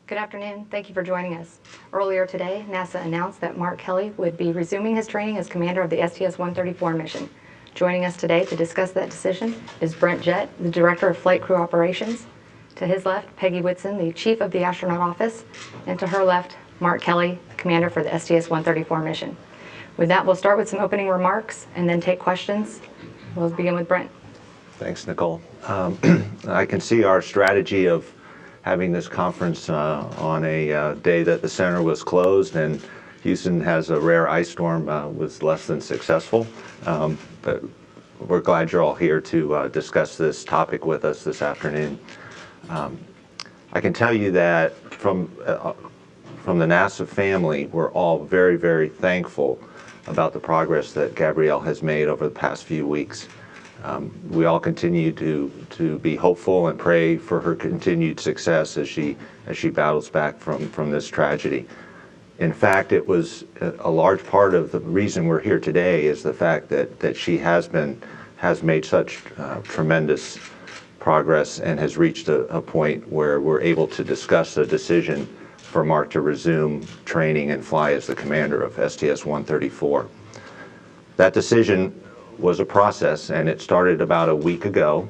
Good afternoon. Thank you for joining us. Earlier today, NASA announced that Mark Kelly would be resuming his training as commander of the STS-134 mission. Joining us today to discuss that decision is Brent Jett, the Director of Flight Crew Operations. To his left, Peggy Whitson, the Chief of the Astronaut Office. And to her left, Mark Kelly, Commander for the STS-134 mission. With that, we'll start with some opening remarks and then take questions. We'll begin with Brent. Thanks, Nicole. I can see our strategy of having this conference on a day that the center was closed and Houston has a rare ice storm was less than successful. But we're glad you're all here to discuss this topic with us this afternoon. I can tell you that from the NASA family, we're all very, very thankful about the progress that Gabrielle has made over the past few weeks. We all continue to be hopeful and pray for her continued success as she battles back from this tragedy. In fact, it was a large part of the reason we're here today is the fact that she has made such tremendous progress and has reached a point where we're able to discuss a decision for Mark to resume training and fly as the commander of STS-134. That decision was a process, and it started about a week ago.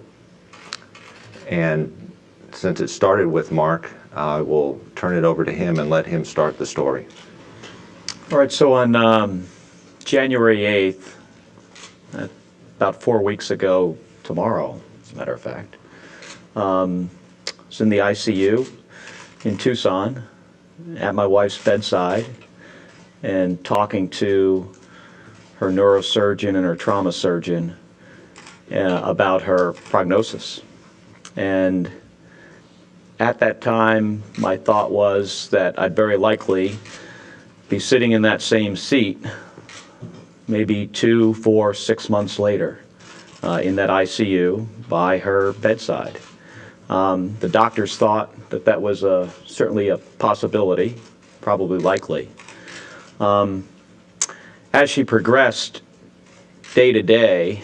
And since it started with Mark, I will turn it over to him and let him start the story. All right, so on January 8th, about 4 weeks ago tomorrow, as a matter of fact, I was in the ICU in Tucson at my wife's bedside and talking to her neurosurgeon and her trauma surgeon about her prognosis. And at that time, my thought was that I'd very likely be sitting in that same seat maybe 2, 4, 6 months later in that ICU by her bedside. The doctors thought that was certainly a possibility, probably likely. As she progressed day to day,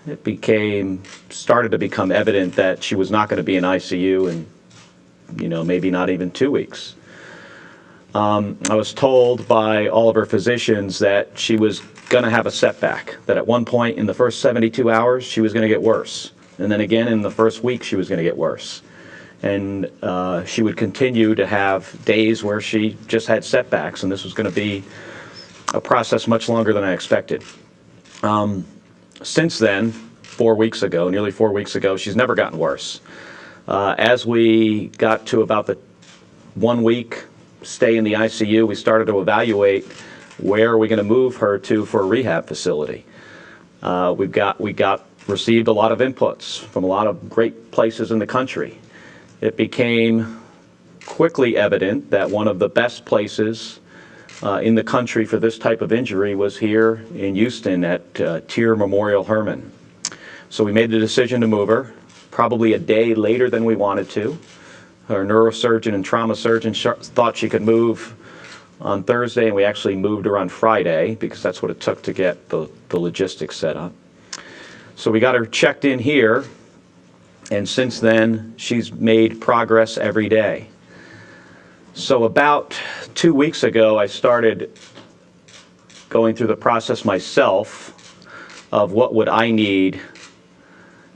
it started to become evident that she was not going to be in ICU in, maybe not even 2 weeks. I was told by all of her physicians that she was going to have a setback, that at one point in the first 72 hours, she was going to get worse. And then again in the first week, she was going to get worse. And she would continue to have days where she just had setbacks, and this was going to be a process much longer than I expected. Since then, 4 weeks ago, nearly 4 weeks ago, she's never gotten worse. As we got to about the 1 week stay in the ICU, we started to evaluate where are we going to move her to for a rehab facility. We received a lot of inputs from a lot of great places in the country. It became quickly evident that one of the best places in the country for this type of injury was here in Houston at Tier Memorial Hermann. So we made the decision to move her, probably a day later than we wanted to. Our neurosurgeon and trauma surgeon thought she could move on Thursday, and we actually moved her on Friday because that's what it took to get the logistics set up. So we got her checked in here, and since then she's made progress every day. So about 2 weeks ago, I started going through the process myself of what would I need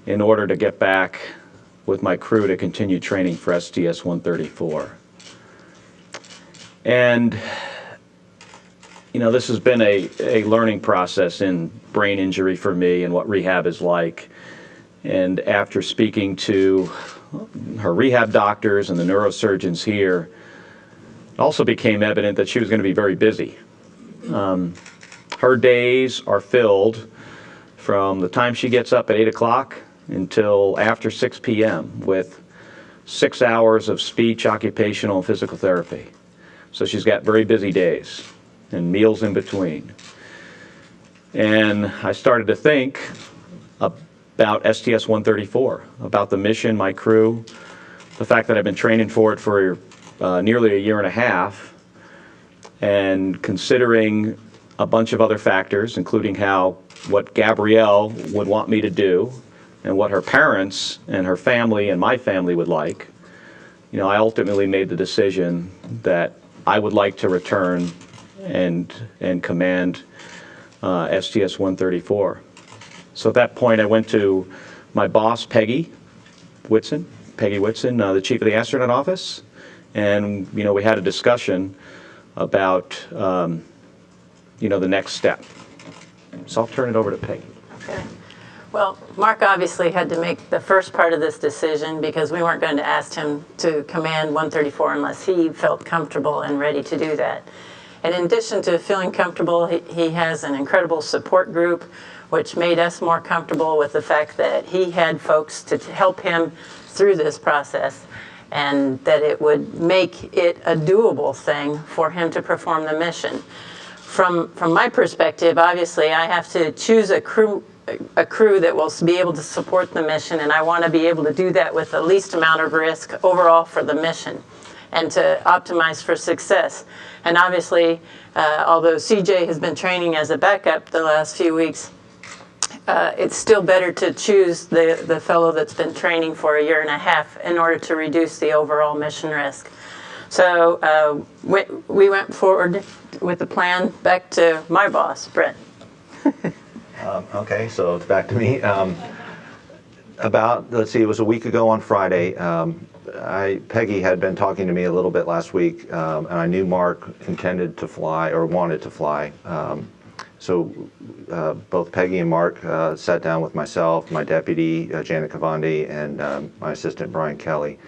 in order to get back with my crew to continue training for STS-134. And, this has been a learning process in brain injury for me and what rehab is like. And after speaking to her rehab doctors and the neurosurgeons here, it also became evident that she was going to be very busy. Her days are filled from the time she gets up at 8 o'clock until after 6 p.m. with 6 hours of speech, occupational, and physical therapy. So she's got very busy days and meals in between. And I started to think about STS-134, about the mission, my crew, the fact that I've been training for it for nearly a year and a half, and considering a bunch of other factors, including what Gabrielle would want me to do and what her parents and her family and my family would like, I ultimately made the decision that I would like to return and command STS-134. So at that point, I went to my boss, Peggy Whitson, the chief of the Astronaut Office, and we had a discussion about the next step. So I'll turn it over to Peggy. Okay. Well, Mark obviously had to make the first part of this decision because we weren't going to ask him to command 134 unless he felt comfortable and ready to do that. And in addition to feeling comfortable, he has an incredible support group, which made us more comfortable with the fact that he had folks to help him through this process, and that it would make it a doable thing for him to perform the mission. From my perspective, obviously, I have to choose a crew that will be able to support the mission, and I want to be able to do that with the least amount of risk overall for the mission and to optimize for success. And obviously, although CJ has been training as a backup the last few weeks, it's still better to choose the fellow that's been training for a year and a half in order to reduce the overall mission risk. So we went forward with the plan. Back to my boss, Brent. Okay, so it's back to me. Let's see, it was a week ago on Friday. Peggy had been talking to me a little bit last week, and I knew Mark intended to fly or wanted to fly. So both Peggy and Mark sat down with myself, my deputy, Janet Cavandi, and my assistant, Brian Kelly.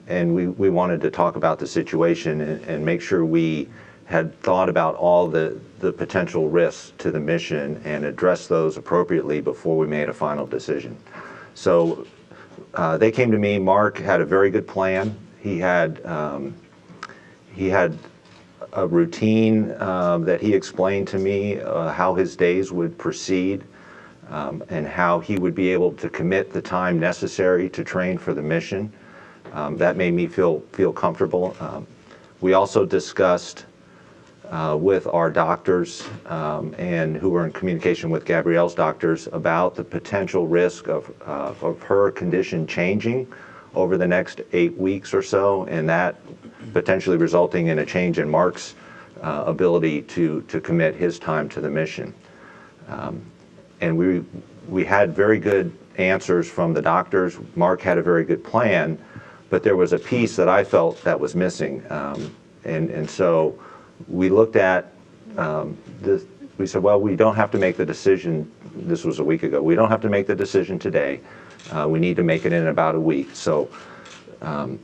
And we wanted to talk about the situation and make sure we had thought about all the potential risks to the mission and address those appropriately before we made a final decision. So they came to me. Mark had a very good plan. He had a routine that he explained to me how his days would proceed and how he would be able to commit the time necessary to train for the mission. That made me feel comfortable. We also discussed with our doctors and who were in communication with Gabrielle's doctors about the potential risk of her condition changing over the next 8 weeks or so, and that potentially resulting in a change in Mark's ability to commit his time to the mission. And we had very good answers from the doctors. Mark had a very good plan, but there was a piece that I felt that was missing. And so we looked at this. We said, well, we don't have to make the decision. This was a week ago. We don't have to make the decision today. We need to make it in about a week. So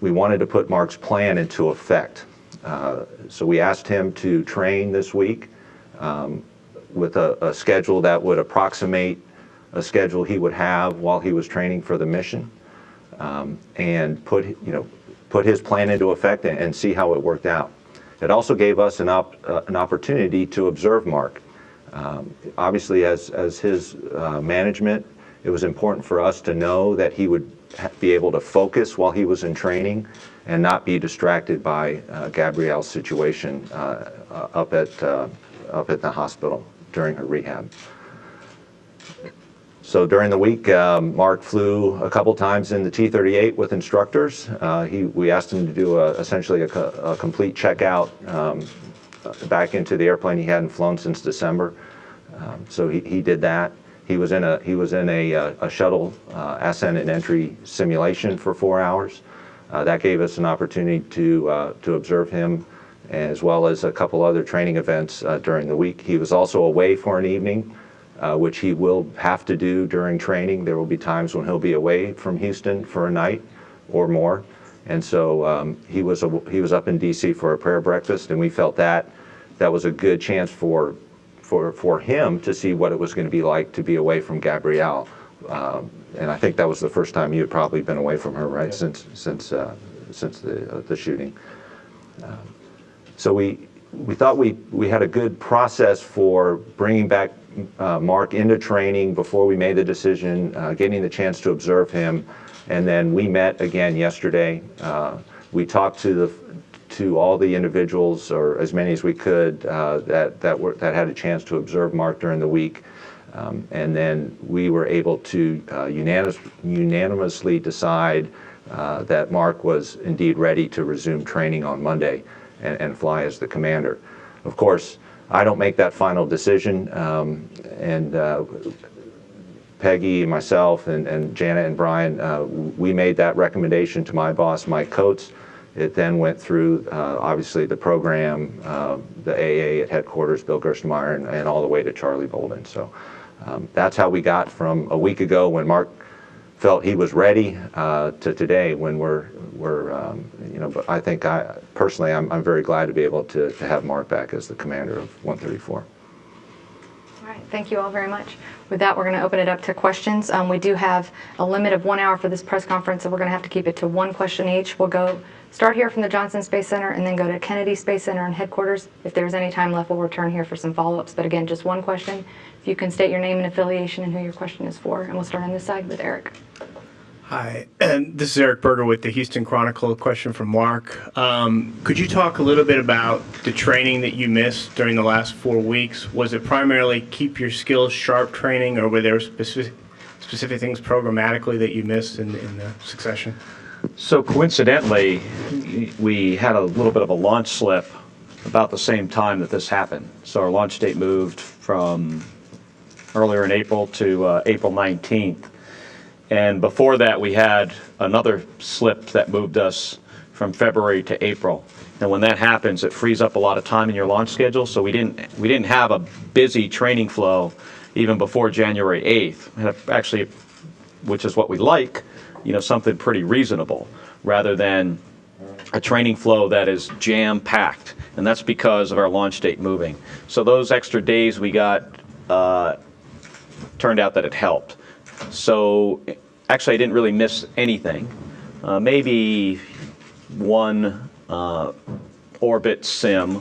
we wanted to put Mark's plan into effect. So we asked him to train this week with a schedule that would approximate a schedule he would have while he was training for the mission, and put his plan into effect and see how it worked out. It also gave us an opportunity to observe Mark. Obviously, as his management, it was important for us to know that he would be able to focus while he was in training and not be distracted by Gabrielle's situation up at the hospital during her rehab. So during the week, Mark flew a couple times in the T-38 with instructors. We asked him to do essentially a complete checkout back into the airplane he hadn't flown since December. So he did that. He was in a shuttle ascent and entry simulation for 4 hours. That gave us an opportunity to observe him, as well as a couple other training events during the week. He was also away for an evening, which he will have to do during training. There will be times when he'll be away from Houston for a night or more. And so he was up in DC for a prayer breakfast, and we felt that was a good chance for him to see what it was going to be like to be away from Gabrielle. And I think that was the first time you had probably been away from her, right? Yeah. Since the shooting. So we thought we had a good process for bringing back Mark into training before we made the decision, getting the chance to observe him, and then we met again yesterday. We talked to all the individuals, or as many as we could, that had a chance to observe Mark during the week, and then we were able to unanimously decide that Mark was indeed ready to resume training on Monday and fly as the commander. Of course, I don't make that final decision, and Peggy, myself, and Janet and Brian, we made that recommendation to my boss, Mike Coates. It then went through, obviously, the program, the AA at headquarters, Bill Gerstenmaier, and all the way to Charlie Bolden. So that's how we got from a week ago when Mark felt he was ready to today when we're you know, but I think personally, I'm very glad to be able to have Mark back as the commander of 134. All right, thank you all very much. With that, we're going to open it up to questions. We do have a limit of 1 hour for this press conference, so we're going to have to keep it to one question each. We'll start here from the Johnson Space Center and then go to Kennedy Space Center and headquarters. If there's any time left, we'll return here for some follow-ups. But again, just one question. If you can state your name and affiliation and who your question is for. And we'll start on this side with Eric. Hi, and this is Eric Berger with the Houston Chronicle. A question from Mark. Could you talk a little bit about the training that you missed during the last 4 weeks? Was it primarily keep your skills sharp training, or were there specific things programmatically that you missed in the succession? So coincidentally, we had a little bit of a launch slip about the same time that this happened. So our launch date moved from earlier in April to April 19th. And before that, we had another slip that moved us from February to April. And when that happens, it frees up a lot of time in your launch schedule. So we didn't have a busy training flow even before January 8th. Actually, which is what we like, you know, something pretty reasonable rather than a training flow that is jam-packed. And that's because of our launch date moving. So those extra days we got turned out that it helped. So actually, I didn't really miss anything. Maybe one orbit sim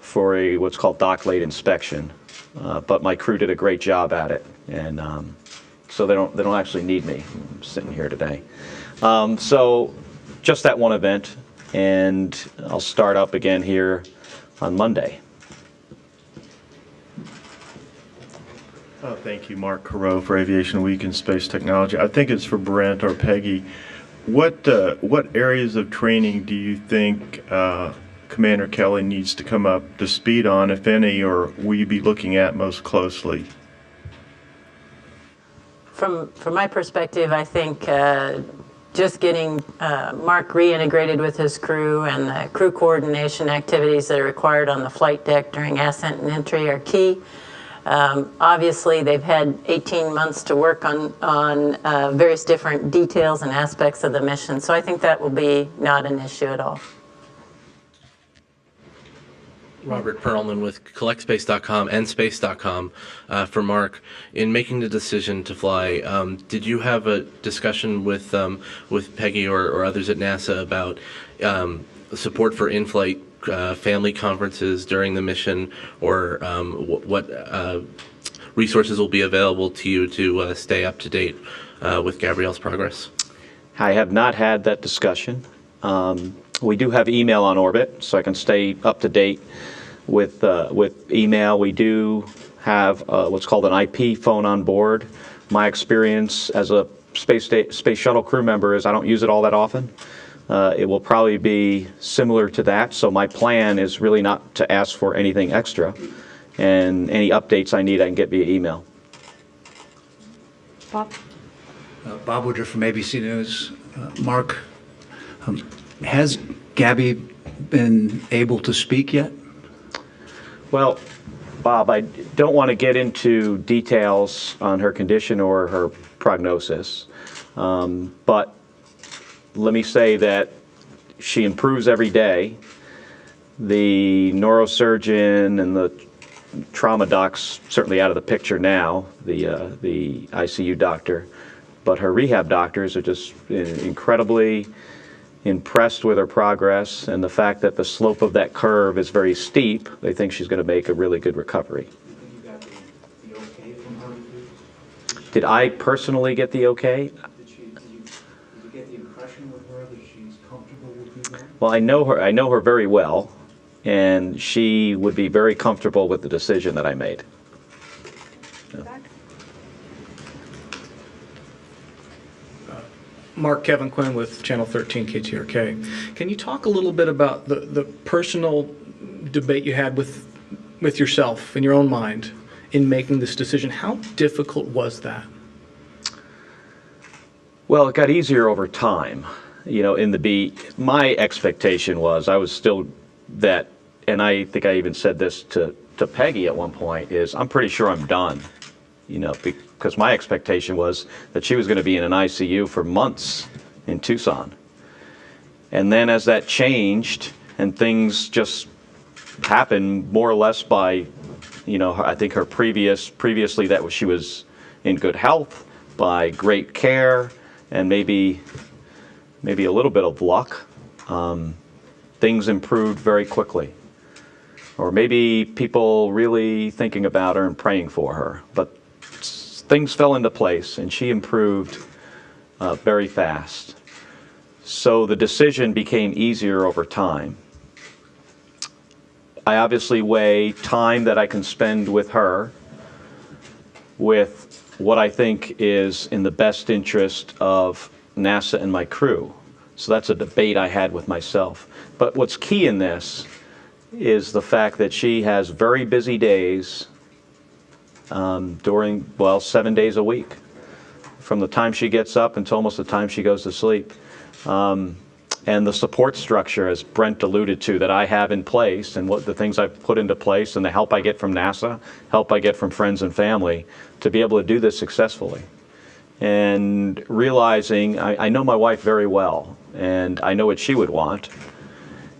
for what's called dock late inspection, but my crew did a great job at it, and so they don't actually need me. I'm sitting here today. So just that one event, and I'll start up again here on Monday. Thank you, Mark Carreau for Aviation Week and Space Technology. I think it's for Brent or Peggy. What areas of training do you think Commander Kelly needs to come up to speed on, if any, or will you be looking at most closely? From my perspective, I think just getting Mark reintegrated with his crew and the crew coordination activities that are required on the flight deck during ascent and entry are key. Obviously, they've had 18 months to work on various different details and aspects of the mission, so I think that will be not an issue at all. Robert Perlman with CollectSpace.com and Space.com for Mark. In making the decision to fly, did you have a discussion with Peggy or others at NASA about support for in-flight family conferences during the mission, or what resources will be available to you to stay up to date with Gabrielle's progress? I have not had that discussion. We do have email on orbit, so I can stay up to date with email. We do have what's called an IP phone on board. My experience as a space shuttle crew member is I don't use it all that often. It will probably be similar to that, so my plan is really not to ask for anything extra, and any updates I need I can get via email. Bob? Bob Woodruff from ABC News. Mark, has Gabby been able to speak yet? Well, Bob, I don't want to get into details on her condition or her prognosis, but let me say that she improves every day. The neurosurgeon and the trauma doc's certainly out of the picture now, the ICU doctor, but her rehab doctors are just incredibly impressed with her progress and the fact that the slope of that curve is very steep. They think she's going to make a really good recovery. You got the okay from her? Did I personally get the okay? Did you get the impression with her that she's comfortable with you? Well, I know her very well, and she would be very comfortable with the decision that I made. Mark, Kevin Quinn with Channel 13 KTRK. Can you talk a little bit about the personal debate you had with yourself in your own mind in making this decision? How difficult was that? Well, it got easier over time. You know, my expectation was I was still that, and I think I even said this to Peggy at one point, is I'm pretty sure I'm done. You know, because my expectation was that she was going to be in an ICU for months in Tucson. And then as that changed and things just happened more or less by, you know, I think her previously that she was in good health, by great care, and maybe a little bit of luck, things improved very quickly. Or maybe people really thinking about her and praying for her. But things fell into place, and she improved very fast. So the decision became easier over time. I obviously weigh time that I can spend with her with what I think is in the best interest of NASA and my crew. So that's a debate I had with myself. But what's key in this is the fact that she has very busy days during, 7 days a week, from the time she gets up until almost the time she goes to sleep. And the support structure, as Brent alluded to, that I have in place, and what the things I've put into place, and the help I get from NASA, help I get from friends and family, to be able to do this successfully. And realizing I know my wife very well, and I know what she would want,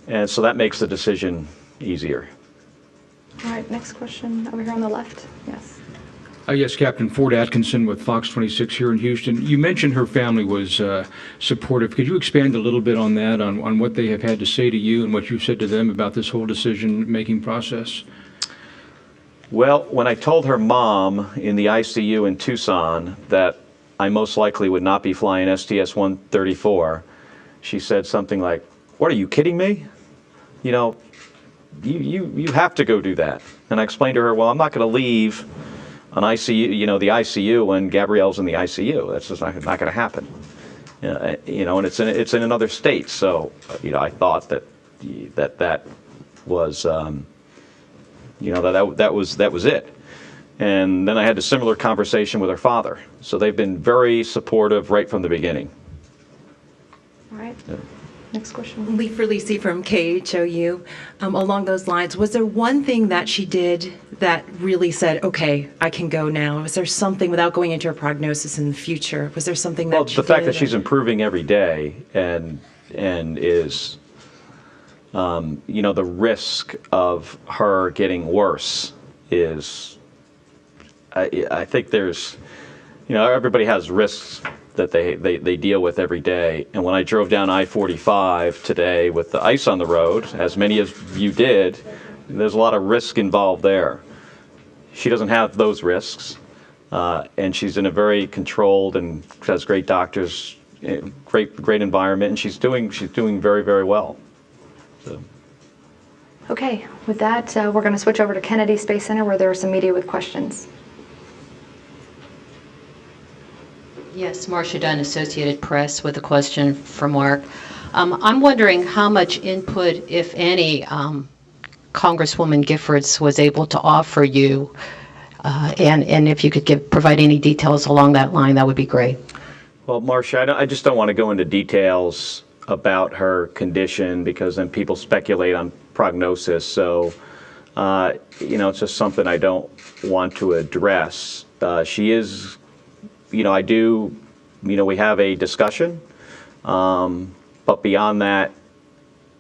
and so that makes the decision easier. All right, next question over here on the left. Yes. Yes, Captain Ford Atkinson with Fox 26 here in Houston. You mentioned her family was supportive. Could you expand a little bit on that, on what they have had to say to you and what you've said to them about this whole decision-making process? Well, when I told her mom in the ICU in Tucson that I most likely would not be flying STS-134, she said something like, "What, are you kidding me? You know, you have to go do that." And I explained to her, well, I'm not going to leave an ICU, you know, the ICU when Gabrielle's in the ICU. That's just not going to happen. You know, and it's in another state. So, you know, I thought that was, you know, that was it. And then I had a similar conversation with her father. So they've been very supportive right from the beginning. All right. Yeah. Next question. Lee Ferlisi from KHOU. Along those lines, was there one thing that she did that really said, okay, I can go now? Was there something, without going into her prognosis in the future, was there something that she did? Well, the fact that she's improving every day and is, you know, the risk of her getting worse is, I think there's, you know, everybody has risks that they deal with every day. And when I drove down I-45 today with the ice on the road, as many of you did, there's a lot of risk involved there. She doesn't have those risks, and she's in a very controlled and has great doctors, great environment, and she's doing very, very well. So. Okay, with that, we're going to switch over to Kennedy Space Center, where there are some media with questions. Yes, Marcia Dunn, Associated Press, with a question for Mark. I'm wondering how much input, if any, Congresswoman Giffords was able to offer you, and if you could provide any details along that line, that would be great. Well, Marcia, I just don't want to go into details about her condition because then people speculate on prognosis. So, you know, it's just something I don't want to address. She is, you know, we have a discussion, but beyond that,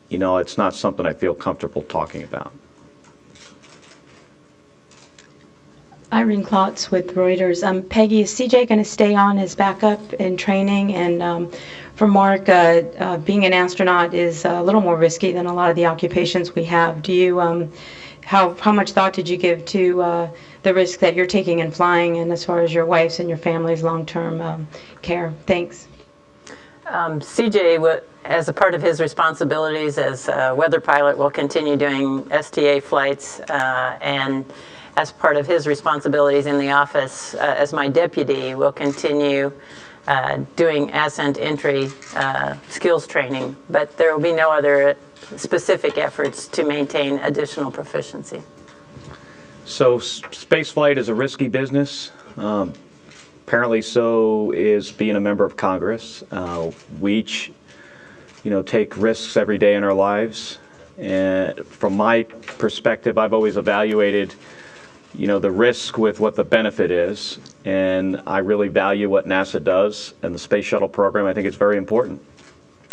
you know, it's not something I feel comfortable talking about. Irene Klotz with Reuters. Peggy, is CJ going to stay on as backup in training? And for Mark, being an astronaut is a little more risky than a lot of the occupations we have. Do you, how much thought did you give to the risk that you're taking in flying, and as far as your wife's and your family's long-term care? Thanks. CJ, as a part of his responsibilities as a weather pilot, will continue doing STA flights, and as part of his responsibilities in the office as my deputy, will continue doing ascent entry skills training, but there will be no other specific efforts to maintain additional proficiency. So space flight is a risky business. Apparently so is being a member of Congress. We each, take risks every day in our lives. And from my perspective, I've always evaluated, the risk with what the benefit is. And I really value what NASA does and the Space Shuttle program. I think it's very important.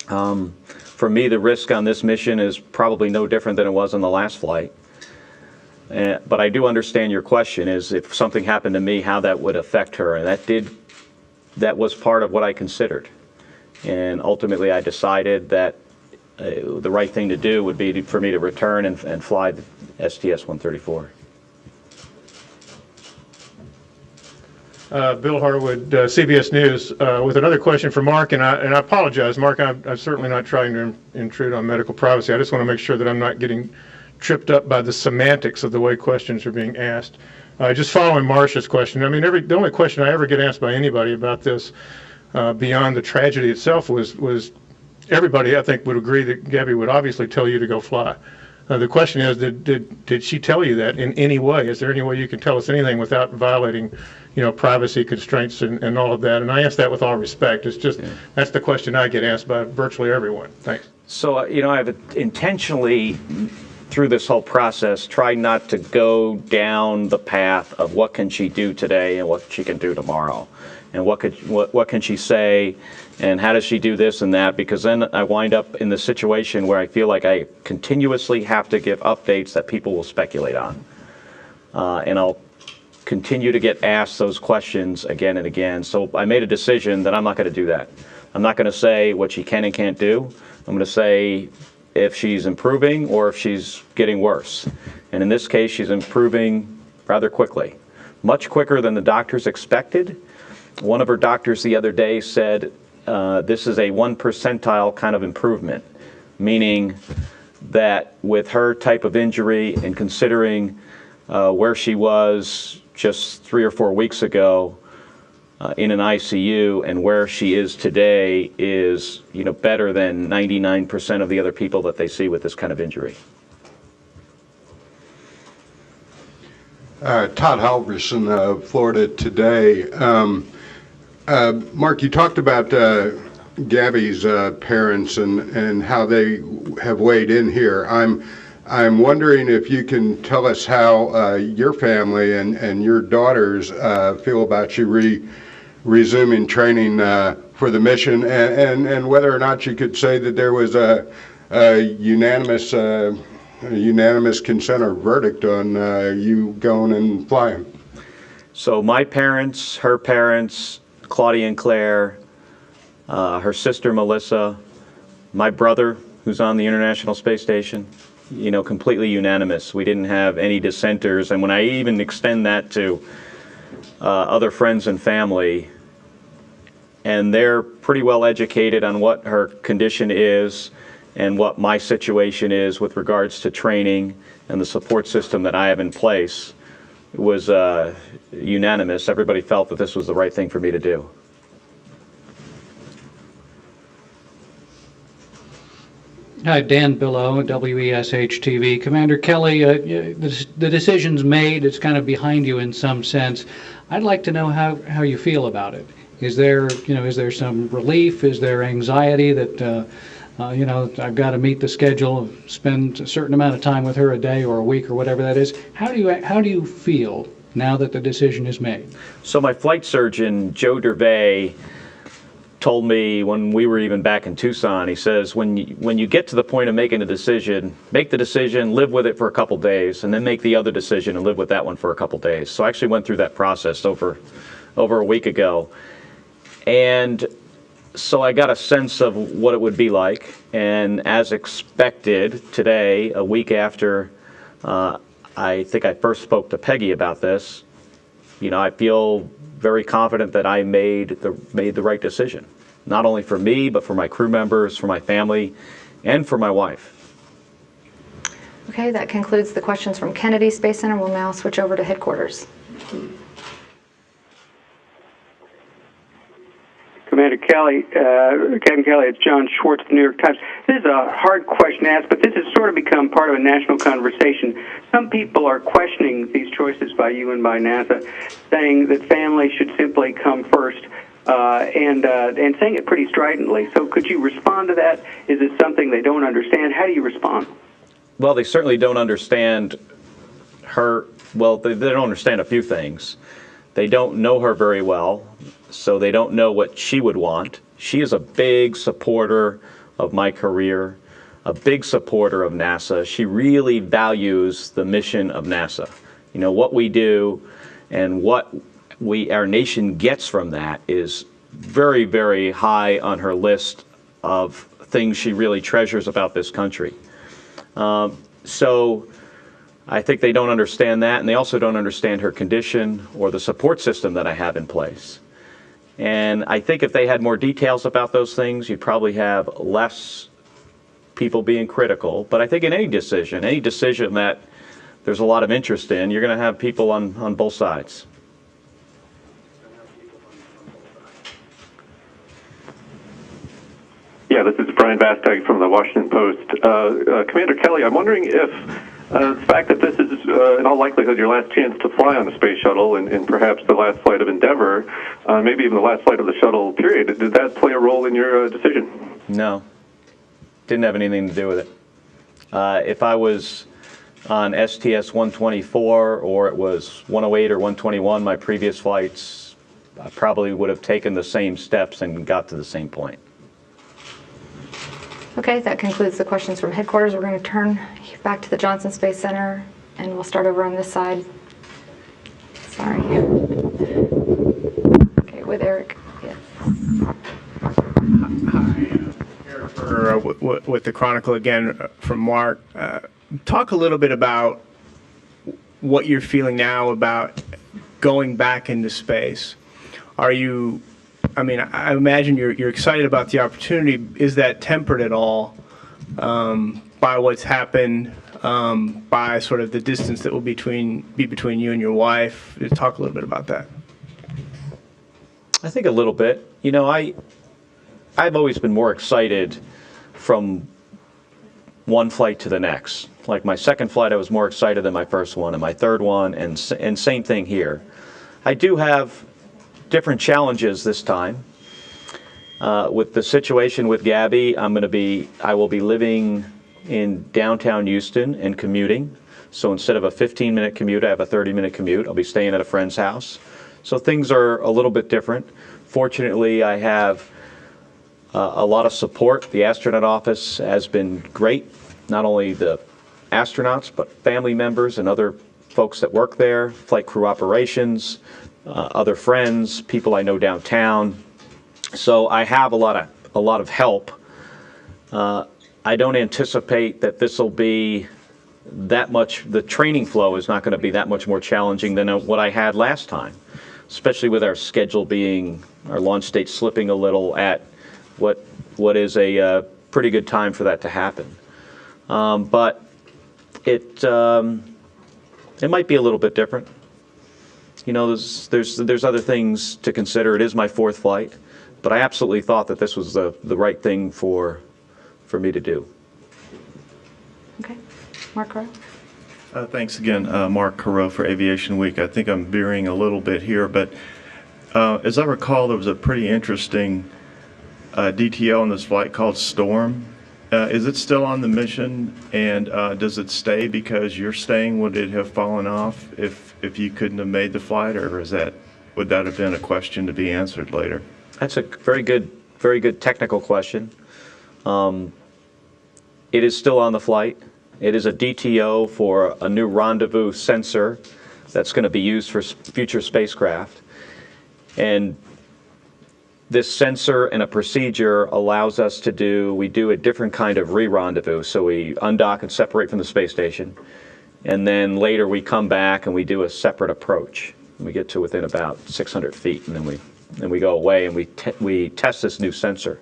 For me, the risk on this mission is probably no different than it was on the last flight. But I do understand your question is if something happened to me, how that would affect her. And that was part of what I considered. And ultimately, I decided that the right thing to do would be for me to return and fly the STS-134. Bill Harwood, CBS News, with another question for Mark, and I apologize, Mark, I'm certainly not trying to intrude on medical privacy. I just want to make sure that I'm not getting tripped up by the semantics of the way questions are being asked. Just following Marcia's question, I mean, the only question I ever get asked by anybody about this, beyond the tragedy itself, was everybody, I think, would agree that Gabby would obviously tell you to go fly. The question is, did she tell you that in any way? Is there any way you can tell us anything without violating, privacy constraints and all of that? And I ask that with all respect. It's just, that's the question I get asked by virtually everyone. Thanks. So, I've intentionally, through this whole process, tried not to go down the path of what can she do today and what she can do tomorrow. And what can she say, and how does she do this and that? Because then I wind up in the situation where I feel like I continuously have to give updates that people will speculate on. And I'll continue to get asked those questions again and again. So I made a decision that I'm not going to do that. I'm not going to say what she can and can't do. I'm going to say if she's improving or if she's getting worse. And in this case, she's improving rather quickly, much quicker than the doctors expected. One of her doctors the other day said this is a 1 percentile kind of improvement, meaning that with her type of injury and considering where she was just 3 or 4 weeks ago in an ICU and where she is today is better than 99% of the other people that they see with this kind of injury. Todd Halverson, Florida Today. Mark, you talked about Gabby's parents and how they have weighed in here. I'm wondering if you can tell us how your family and your daughters feel about you resuming training for the mission, and whether or not you could say that there was a unanimous consent or verdict on you going and flying. So my parents, her parents, Claudia and Claire, her sister Melissa, my brother who's on the International Space Station, completely unanimous. We didn't have any dissenters, and when I even extend that to other friends and family, and they're pretty well educated on what her condition is and what my situation is with regards to training and the support system that I have in place, it was unanimous. Everybody felt that this was the right thing for me to do. Hi, Dan Billow, WESH-TV. Commander Kelly, the decision's made. It's kind of behind you in some sense. I'd like to know how you feel about it. Is there some relief? Is there anxiety that, I've got to meet the schedule, spend a certain amount of time with her a day or a week or whatever that is? How do you feel now that the decision is made? So my flight surgeon, Joe Dervay, told me when we were even back in Tucson, he says, when you get to the point of making a decision, make the decision, live with it for a couple days, and then make the other decision and live with that one for a couple days. So I actually went through that process over a week ago. And so I got a sense of what it would be like. And as expected, today, a week after I think I first spoke to Peggy about this, I feel very confident that I made the right decision, not only for me, but for my crew members, for my family, and for my wife. Okay, that concludes the questions from Kennedy Space Center. We'll now switch over to headquarters. Kelly, Captain Kelly, it's John Schwartz, the New York Times. This is a hard question to ask, but this has sort of become part of a national conversation. Some people are questioning these choices by you and by NASA, saying that family should simply come first, and saying it pretty stridently. So could you respond to that? Is it something they don't understand? How do you respond? Well, they certainly don't understand her. Well, they don't understand a few things. They don't know her very well, so they don't know what she would want. She is a big supporter of my career, a big supporter of NASA. She really values the mission of NASA. You know, what we do and what our nation gets from that is very, very high on her list of things she really treasures about this country. So I think they don't understand that, and they also don't understand her condition or the support system that I have in place. And I think if they had more details about those things, you'd probably have less people being critical. But I think in any decision that there's a lot of interest in, you're going to have people on both sides. Yeah, this is Brian Bastag from the Washington Post. Commander Kelly, I'm wondering if the fact that this is, in all likelihood, your last chance to fly on the space shuttle and perhaps the last flight of Endeavour, maybe even the last flight of the shuttle, period, did that play a role in your decision? No. Didn't have anything to do with it. If I was on STS-124 or it was 108 or 121, my previous flights, I probably would have taken the same steps and got to the same point. Okay, that concludes the questions from headquarters. We're going to turn back to the Johnson Space Center, and we'll start over on this side. Sorry. Okay, with Eric. Yes. Hi, with the Chronicle again from Mark. Talk a little bit about what you're feeling now about going back into space. Are you? I mean, I imagine you're excited about the opportunity. Is that tempered at all by what's happened, by sort of the distance that will be between you and your wife? Talk a little bit about that. I think a little bit. You know, I've always been more excited from one flight to the next. Like my second flight, I was more excited than my first one, and my third one, and same thing here. I do have different challenges this time. With the situation with Gabby, I will be living in downtown Houston and commuting. So instead of a 15-minute commute, I have a 30-minute commute. I'll be staying at a friend's house. So things are a little bit different. Fortunately, I have a lot of support. The Astronaut Office has been great. Not only the astronauts, but family members and other folks that work there, flight crew operations, other friends, people I know downtown. So I have a lot of help. I don't anticipate that this will be that much. The training flow is not going to be that much more challenging than what I had last time, especially with our schedule being, our launch date slipping a little at what is a pretty good time for that to happen. But it might be a little bit different. You know, there's other things to consider. It is my fourth flight, but I absolutely thought that this was the right thing for me to do. Okay, Mark Carreau. Thanks again, Mark Carreau for Aviation Week. I think I'm veering a little bit here, but as I recall, there was a pretty interesting DTO on this flight called Storm. Is it still on the mission, and does it stay because you're staying? Would it have fallen off if you couldn't have made the flight, or would that have been a question to be answered later? That's a very good technical question. It is still on the flight. It is a DTO for a new rendezvous sensor that's going to be used for future spacecraft. And this sensor and a procedure allows us to do a different kind of re-rendezvous. So we undock and separate from the space station, and then later we come back and we do a separate approach. We get to within about 600 feet, and then we go away and we test this new sensor.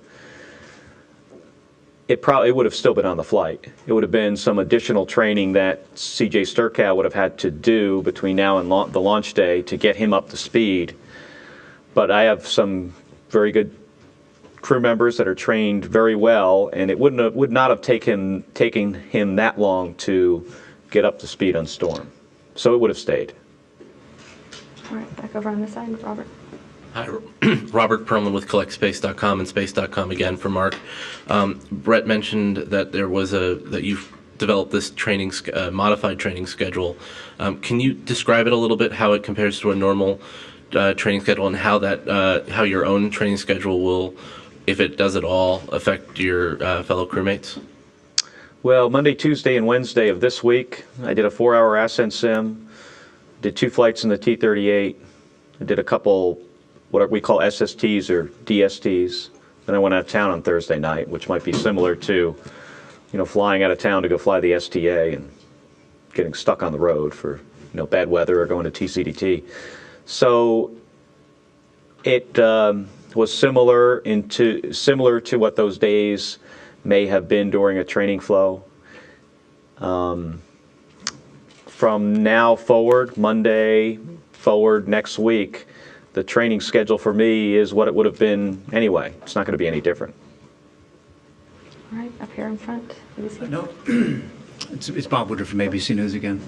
It would have still been on the flight. It would have been some additional training that CJ Sturcow would have had to do between now and the launch day to get him up to speed. But I have some very good crew members that are trained very well, and it would not have taken him that long to get up to speed on storm. So it would have stayed. All right, back over on this side, Robert. Hi, Robert Perlman with CollectSpace.com and Space.com again for Mark. Brett mentioned that that you've developed this modified training schedule. Can you describe it a little bit, how it compares to a normal training schedule, and how your own training schedule will, if it does at all, affect your fellow crewmates? Well, Monday, Tuesday, and Wednesday of this week, I did a 4-hour ascent sim, did 2 flights in the T-38, I did a couple what we call SSTs or DSTs. Then I went out of town on Thursday night, which might be similar to, flying out of town to go fly the STA and getting stuck on the road for, bad weather or going to TCDT. So it was similar to what those days may have been during a training flow. From now forward, Monday forward next week, the training schedule for me is what it would have been anyway. It's not going to be any different. All right, up here in front. ABC. No, it's Bob Woodruff from ABC News again.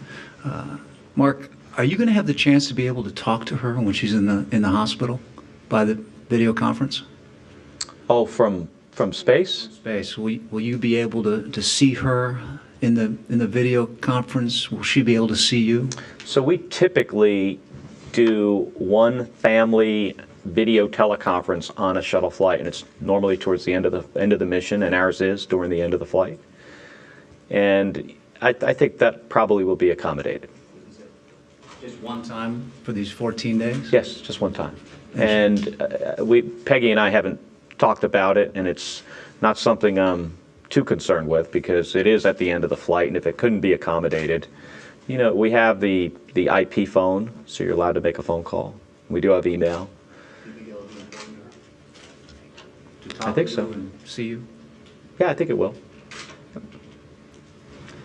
Mark, are you going to have the chance to be able to talk to her when she's in the hospital by the video conference? Oh, from space? Space. Will you be able to see her in the video conference? Will she be able to see you? So we typically do one family video teleconference on a shuttle flight, and it's normally towards the end of the mission, and ours is during the end of the flight. And I think that probably will be accommodated. Just one time for these 14 days? Yes, just one time. And Peggy and I haven't talked about it, and it's not something I'm too concerned with because it is at the end of the flight, and if it couldn't be accommodated, we have the IP phone, so you're allowed to make a phone call. We do have email. I think so. And see you? Yeah, I think it will.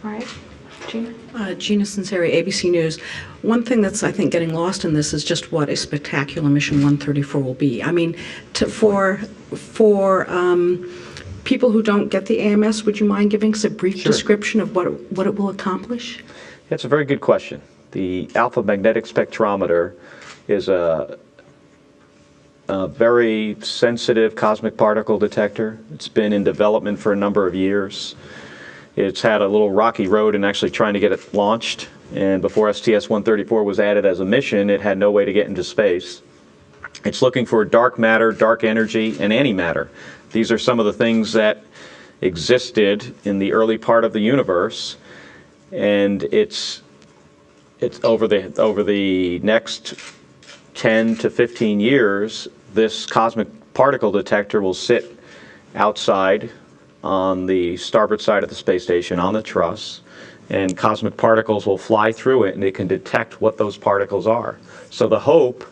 All right, Gina. Gina Sinceri, ABC News. One thing that's, I think, getting lost in this is just what a spectacular Mission 134 will be. I mean, for people who don't get the AMS, would you mind giving us a brief description of what it will accomplish? That's a very good question. The Alpha Magnetic Spectrometer is a very sensitive cosmic particle detector. It's been in development for a number of years. It's had a little rocky road in actually trying to get it launched, and before STS-134 was added as a mission, it had no way to get into space. It's looking for dark matter, dark energy, and antimatter. These are some of the things that existed in the early part of the universe, and it's over the next 10 to 15 years, this cosmic particle detector will sit outside on the starboard side of the space station on the truss, and cosmic particles will fly through it, and it can detect what those particles are. So the hope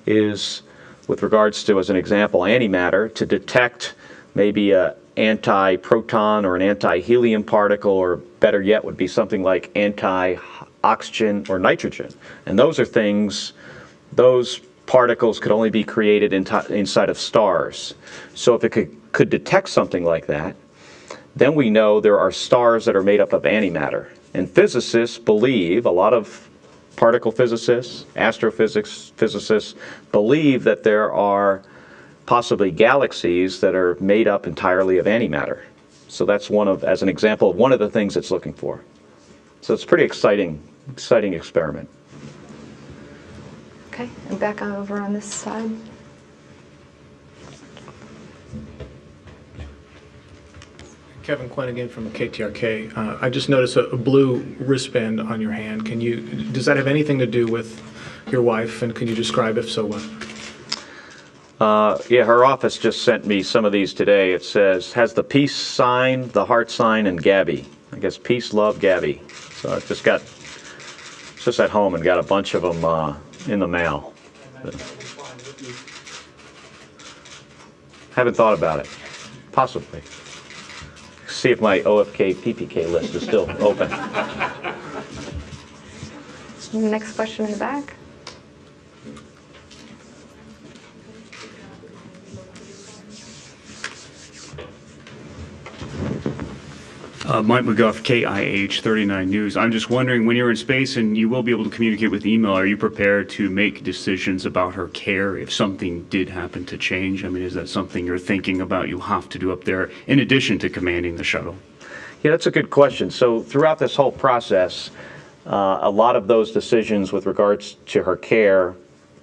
is, with regards to, as an example, antimatter, to detect maybe a anti-proton or an anti-helium particle, or better yet would be something like anti-oxygen or nitrogen. And those are things, those particles could only be created inside of stars. So if it could detect something like that, then we know there are stars that are made up of antimatter. And physicists believe, a lot of particle physicists, astrophysics physicists, believe that there are possibly galaxies that are made up entirely of antimatter. So that's as an example of one of the things it's looking for. So it's a pretty exciting experiment. Okay, and back over on this side. Kevin Quinn again from KTRK. I just noticed a blue wristband on your hand. Does that have anything to do with your wife, and can you describe if so what? Yeah, her office just sent me some of these today. It says, has the peace sign, the heart sign, and Gabby. I guess peace, love, Gabby. So I just at home and got a bunch of them in the mail. Haven't thought about it. Possibly. See if my OFK PPK list is still open. Next question in the back. Mike McGuff, KIH 39 News. I'm just wondering, when you're in space and you will be able to communicate with email, are you prepared to make decisions about her care if something did happen to change? I mean, is that something you're thinking about you have to do up there in addition to commanding the shuttle? Yeah, that's a good question. So throughout this whole process, a lot of those decisions with regards to her care,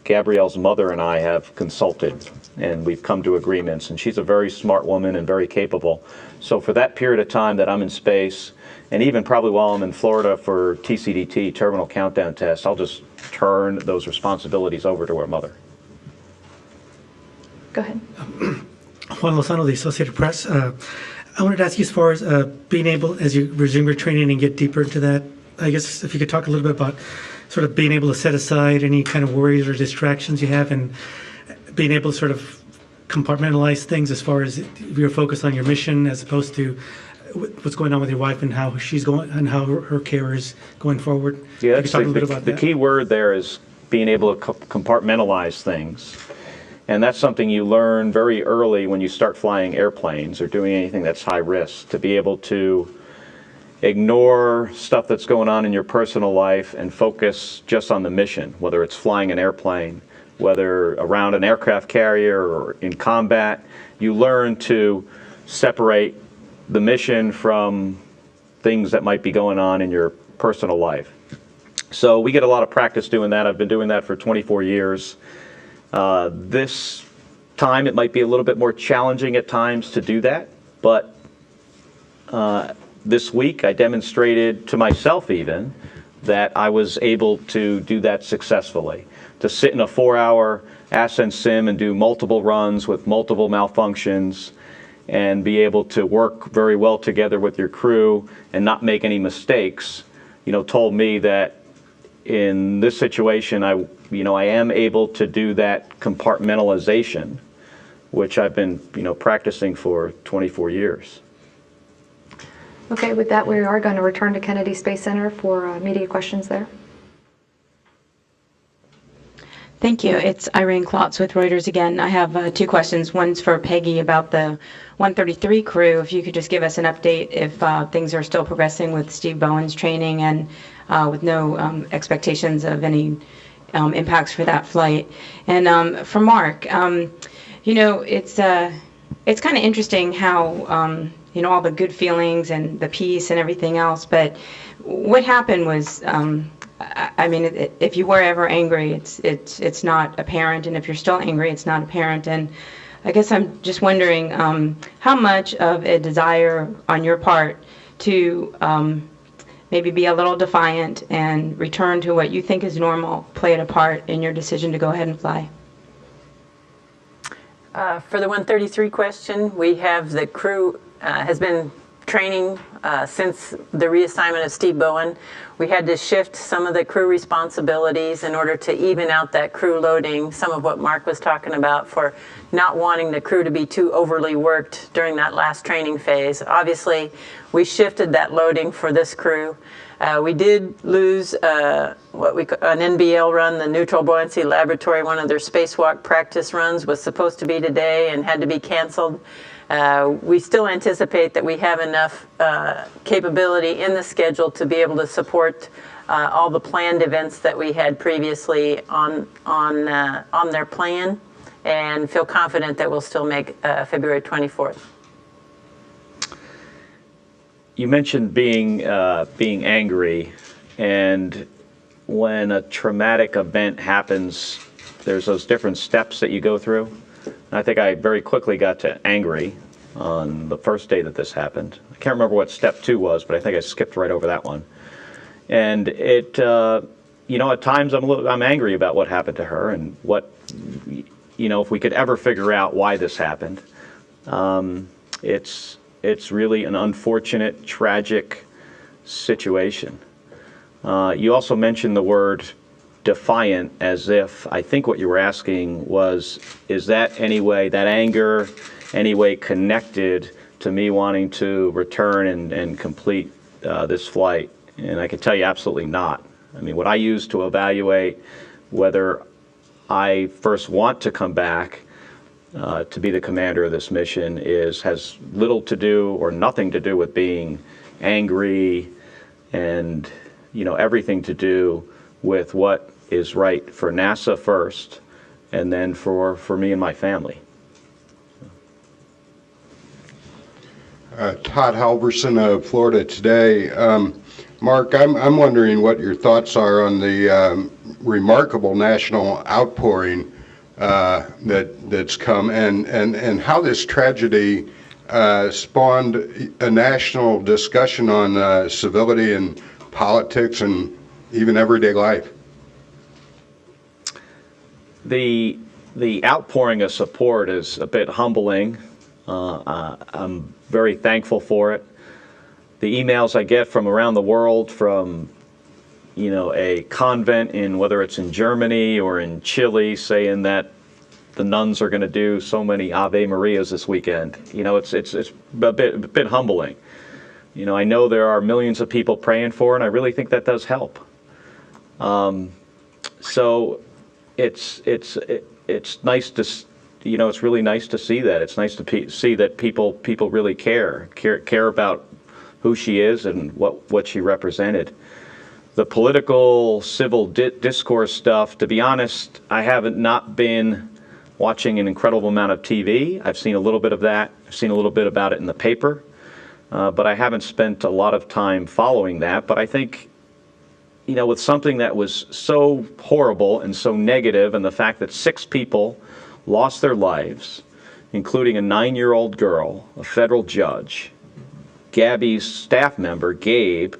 Gabrielle's mother and I have consulted, and we've come to agreements. And she's a very smart woman and very capable. So for that period of time that I'm in space, and even probably while I'm in Florida for TCDT, Terminal Countdown Test, I'll just turn those responsibilities over to her mother. Go ahead. Juan Lozano, the Associated Press. I wanted to ask you, as far as being able, as you resume your training and get deeper into that, I guess if you could talk a little bit about sort of being able to set aside any kind of worries or distractions you have, and being able to sort of compartmentalize things as far as your focus on your mission as opposed to what's going on with your wife and how she's going and how her care is going forward. Yeah, that's the key word there is being able to compartmentalize things. And that's something you learn very early when you start flying airplanes or doing anything that's high risk, to be able to ignore stuff that's going on in your personal life and focus just on the mission, whether it's flying an airplane, whether around an aircraft carrier or in combat. You learn to separate the mission from things that might be going on in your personal life. So we get a lot of practice doing that. I've been doing that for 24 years. This time it might be a little bit more challenging at times to do that, but this week I demonstrated to myself even that I was able to do that successfully. To sit in a 4-hour ascent sim and do multiple runs with multiple malfunctions and be able to work very well together with your crew and not make any mistakes, told me that in this situation I am able to do that compartmentalization, which I've been practicing for 24 years. Okay, with that, we are going to return to Kennedy Space Center for media questions there. Thank you. It's Irene Klotz with Reuters again. I have 2 questions. One's for Peggy about the 133 crew. If you could just give us an update if things are still progressing with Steve Bowen's training and with no expectations of any impacts for that flight. And for Mark, it's kind of interesting how all the good feelings and the peace and everything else, but what happened was, if you were ever angry, it's not apparent, and if you're still angry, it's not apparent. And I guess I'm just wondering how much of a desire on your part to maybe be a little defiant and return to what you think is normal played a part in your decision to go ahead and fly. For the 133 question, we have the crew has been training since the reassignment of Steve Bowen. We had to shift some of the crew responsibilities in order to even out that crew loading, some of what Mark was talking about for not wanting the crew to be too overly worked during that last training phase. Obviously, we shifted that loading for this crew. We did lose what we call an NBL run, the Neutral Buoyancy Laboratory. One of their spacewalk practice runs was supposed to be today and had to be canceled. We still anticipate that we have enough capability in the schedule to be able to support all the planned events that we had previously on their plan, and feel confident that we'll still make February 24th. You mentioned being angry, and when a traumatic event happens, there's those different steps that you go through. And I think I very quickly got to angry on the first day that this happened. I can't remember what step 2 was, but I think I skipped right over that one. And it, at times I'm angry about what happened to her and what, if we could ever figure out why this happened. It's really an unfortunate, tragic situation. You also mentioned the word defiant, as if, I think what you were asking was, is that anger any way connected to me wanting to return and complete this flight? And I can tell you absolutely not. I mean, what I use to evaluate whether I first want to come back to be the commander of this mission has little to do or nothing to do with being angry, and everything to do with what is right for NASA first, and then for me and my family. Todd Halverson of Florida Today. Mark, I'm wondering what your thoughts are on the remarkable national outpouring that's come, and how this tragedy spawned a national discussion on civility and politics and even everyday life. The outpouring of support is a bit humbling. I'm very thankful for it. The emails I get from around the world, from a convent in, whether it's in Germany or in Chile, saying that the nuns are going to do so many Ave Marias this weekend. It's a bit humbling. I know there are millions of people praying for it, and I really think that does help. So it's nice to, it's really nice to see that. It's nice to see that people really care about who she is and what she represented. The political, civil discourse stuff, to be honest, I haven't not been watching an incredible amount of TV. I've seen a little bit of that. I've seen a little bit about it in the paper, but I haven't spent a lot of time following that. But I think, with something that was so horrible and so negative, and the fact that 6 people lost their lives, including a 9-year-old girl, a federal judge, Gabby's staff member, Gabe,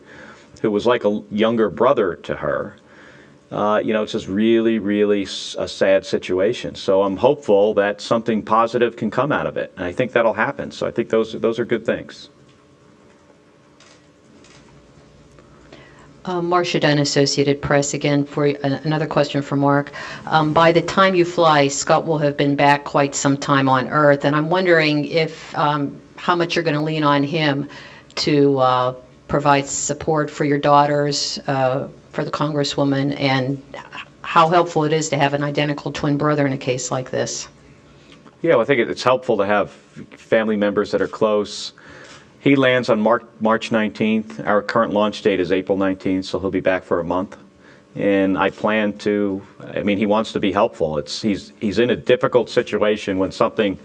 who was like a younger brother to her, it's just really, really a sad situation. So I'm hopeful that something positive can come out of it, and I think that'll happen. So I think those are good things. Marcia Dunn, Associated Press, again for another question for Mark. By the time you fly, Scott will have been back quite some time on Earth, and I'm wondering if how much you're going to lean on him to provide support for your daughters, for the Congresswoman, and how helpful it is to have an identical twin brother in a case like this. Yeah, well, I think it's helpful to have family members that are close. He lands on March 19th. Our current launch date is April 19th, so he'll be back for a month. And I plan to, he wants to be helpful. He's in a difficult situation when something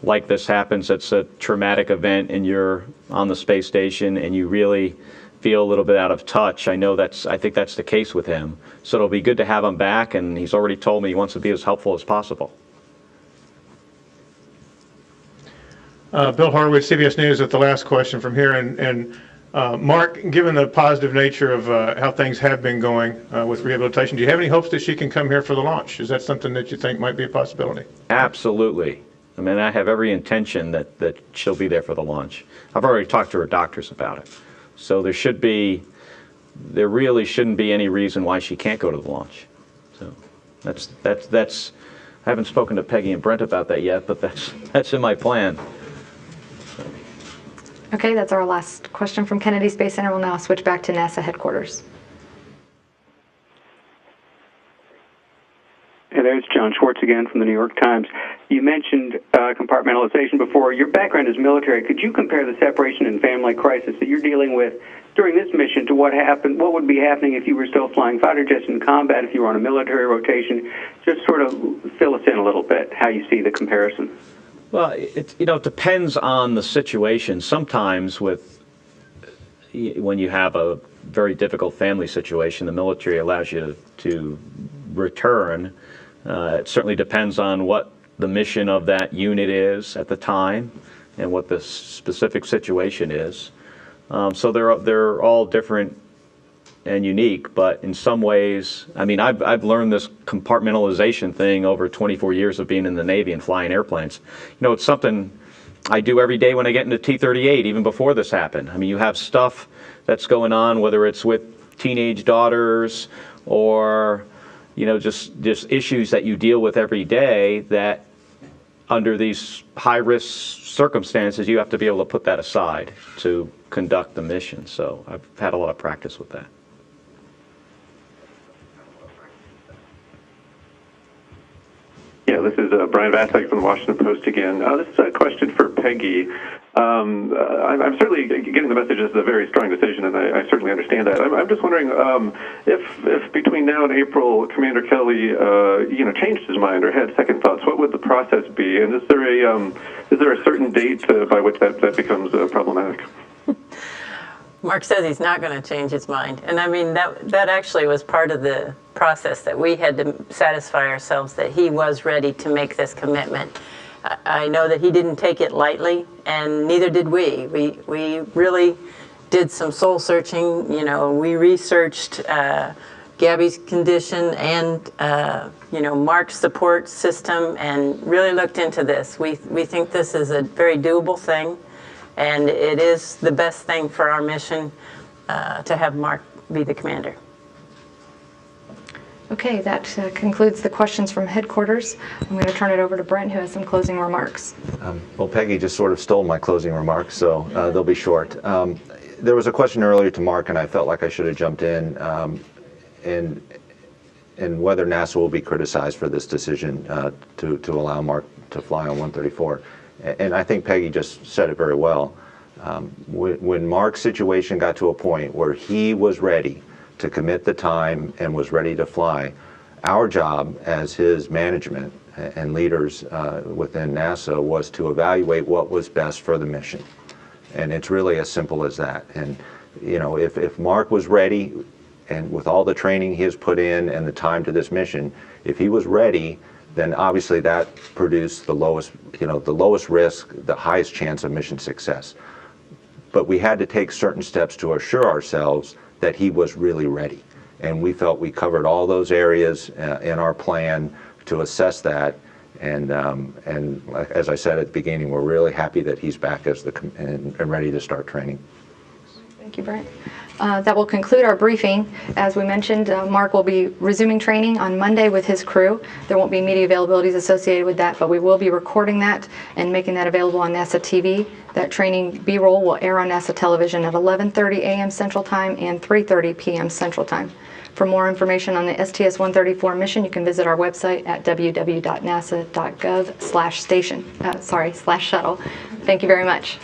like this happens. It's a traumatic event and you're on the space station and you really feel a little bit out of touch. I think that's the case with him. So it'll be good to have him back, and he's already told me he wants to be as helpful as possible. Bill Horowitz, CBS News, with the last question from here. And Mark, given the positive nature of how things have been going with rehabilitation, do you have any hopes that she can come here for the launch? Is that something that you think might be a possibility? Absolutely. I have every intention that she'll be there for the launch. I've already talked to her doctors about it. So there really shouldn't be any reason why she can't go to the launch. So that's I haven't spoken to Peggy and Brent about that yet, but that's in my plan. Okay, that's our last question from Kennedy Space Center. We'll now switch back to NASA headquarters. Hey, there's John Schwartz again from the New York Times. You mentioned compartmentalization before. Your background is military. Could you compare the separation and family crisis that you're dealing with during this mission to what would be happening if you were still flying fighter jets in combat, if you were on a military rotation? Just sort of fill us in a little bit, how you see the comparison. Well, it depends on the situation. Sometimes when you have a very difficult family situation, the military allows you to return. It certainly depends on what the mission of that unit is at the time and what the specific situation is. So they're all different and unique, but in some ways, I've learned this compartmentalization thing over 24 years of being in the Navy and flying airplanes. It's something I do every day when I get into T-38, even before this happened. You have stuff that's going on, whether it's with teenage daughters or just issues that you deal with every day that under these high-risk circumstances, you have to be able to put that aside to conduct the mission. So I've had a lot of practice with that. Yeah, this is Brian Vasek from the Washington Post again. This is a question for Peggy. I'm certainly getting the message this is a very strong decision, and I certainly understand that. I'm just wondering if between now and April, Commander Kelly, changed his mind or had second thoughts. What would the process be? And is there a certain date by which that becomes problematic? Mark says he's not going to change his mind. And I mean, that actually was part of the process, that we had to satisfy ourselves that he was ready to make this commitment. I know that he didn't take it lightly, and neither did we. We really did some soul searching. We researched Gabby's condition and, Mark's support system, and really looked into this. We think this is a very doable thing, and it is the best thing for our mission to have Mark be the commander. Okay, that concludes the questions from headquarters. I'm going to turn it over to Brent, who has some closing remarks. Well, Peggy just sort of stole my closing remarks, so they'll be short. There was a question earlier to Mark, and I felt like I should have jumped in whether NASA will be criticized for this decision to allow Mark to fly on 134. And I think Peggy just said it very well. When Mark's situation got to a point where he was ready to commit the time and was ready to fly, our job as his management and leaders within NASA was to evaluate what was best for the mission. And it's really as simple as that. And if Mark was ready, and with all the training he has put in and the time to this mission, if he was ready, then obviously that produced the lowest risk, the highest chance of mission success. But we had to take certain steps to assure ourselves that he was really ready. And we felt we covered all those areas in our plan to assess that. And as I said at the beginning, we're really happy that he's back and ready to start training. Thank you, Brent. That will conclude our briefing. As we mentioned, Mark will be resuming training on Monday with his crew. There won't be media availabilities associated with that, but we will be recording that and making that available on NASA TV. That training B-roll will air on NASA television at 11:30 a.m. Central Time and 3:30 p.m. Central Time. For more information on the STS-134 mission, you can visit our website at www.nasa.gov/shuttle. Thank you very much.